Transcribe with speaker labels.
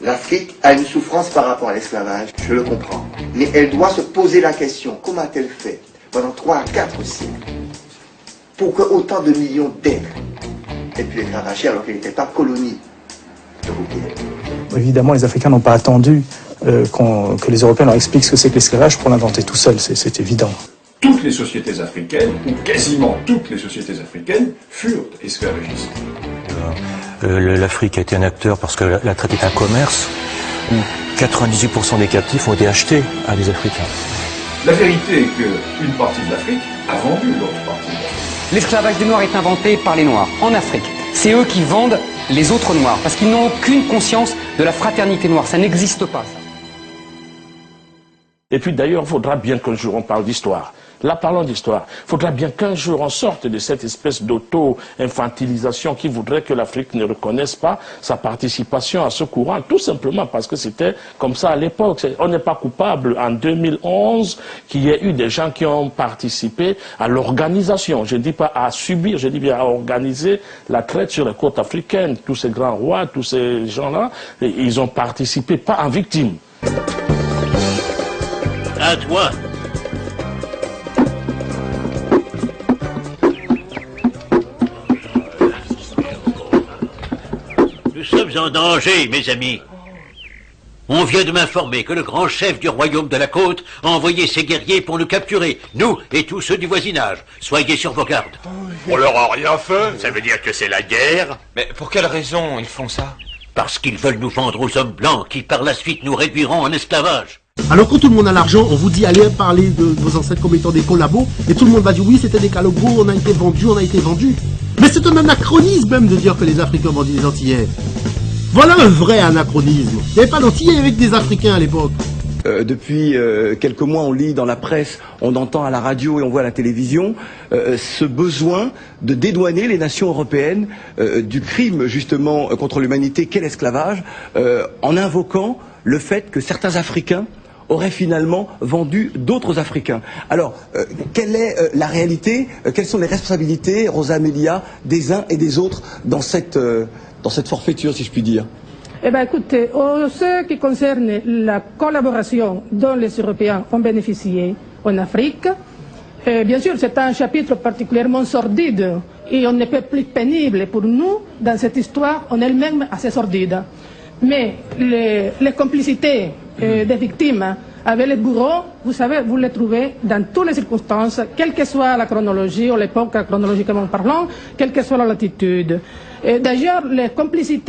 Speaker 1: L'Afrique a une souffrance par rapport à l'esclavage, je le comprends. Mais elle doit se poser la question, comment a-t-elle fait pendant 3 à 4 siècles pour que autant de millions d'êtres aient pu être arrachés alors qu'ils n'étaient pas colonie européenne?
Speaker 2: Évidemment, les Africains n'ont pas attendu que les Européens leur expliquent ce que c'est que l'esclavage pour l'inventer tout seul, c'est évident.
Speaker 3: Toutes les sociétés africaines, ou quasiment toutes les sociétés africaines, furent esclavagistes.
Speaker 4: L'Afrique a été un acteur parce que la traite est un commerce où 98% des captifs ont été achetés à des Africains.
Speaker 3: La vérité est qu'une partie de l'Afrique a vendu l'autre partie de l'Afrique.
Speaker 5: L'esclavage des Noirs est inventé par les Noirs, en Afrique. C'est eux qui vendent les autres Noirs, parce qu'ils n'ont aucune conscience de la fraternité noire. Ça n'existe pas, ça.
Speaker 6: Et puis d'ailleurs, il faudra bien qu'un jour on parle d'histoire. Là, parlons d'histoire. Il faudra bien qu'un jour on sorte de cette espèce d'auto-infantilisation qui voudrait que l'Afrique ne reconnaisse pas sa participation à ce courant, tout simplement parce que c'était comme ça à l'époque. On n'est pas coupable en 2011 qu'il y ait eu des gens qui ont participé à l'organisation. Je ne dis pas à subir, je dis bien à organiser la traite sur les côtes africaines. Tous ces grands rois, tous ces gens-là, ils ont participé, pas en victime.
Speaker 7: À toi. Nous sommes en danger, mes amis. On vient de m'informer que le grand chef du royaume de la côte a envoyé ses guerriers pour nous capturer, nous et tous ceux du voisinage. Soyez sur vos gardes.
Speaker 8: On leur a rien fait. Ça veut dire que c'est la guerre.
Speaker 9: Mais pour quelle raison ils font ça?
Speaker 7: Parce qu'ils veulent nous vendre aux hommes blancs qui par la suite nous réduiront en esclavage.
Speaker 10: Alors quand tout le monde a l'argent, on vous dit allez parler de vos ancêtres comme étant des collabos, et tout le monde va dire oui c'était des collabos, on a été vendus. Mais c'est un anachronisme même de dire que les Africains ont vendu les Antillais. Voilà un vrai anachronisme. Il n'y avait pas d'Antillais avec des Africains à l'époque.
Speaker 11: Depuis quelques mois, on lit dans la presse, on entend à la radio et on voit à la télévision ce besoin de dédouaner les nations européennes du crime justement contre l'humanité qu'est l'esclavage, en invoquant le fait que certains Africains auraient finalement vendu d'autres Africains. Alors, quelle est la réalité? Quelles sont les responsabilités, Rosa Amelia, des uns et des autres dans cette forfaiture, si je puis dire?
Speaker 12: Eh bien, écoutez, en ce qui concerne la collaboration dont les Européens ont bénéficié en Afrique, bien sûr, c'est un chapitre particulièrement sordide et on ne peut plus pénible pour nous dans cette histoire en elle-même assez sordide. Mais les complicités des victimes avec les bourreaux, vous savez, vous les trouvez dans toutes les circonstances, quelle que soit la chronologie ou l'époque chronologiquement parlant, quelle que soit la latitude. D'ailleurs, les complicités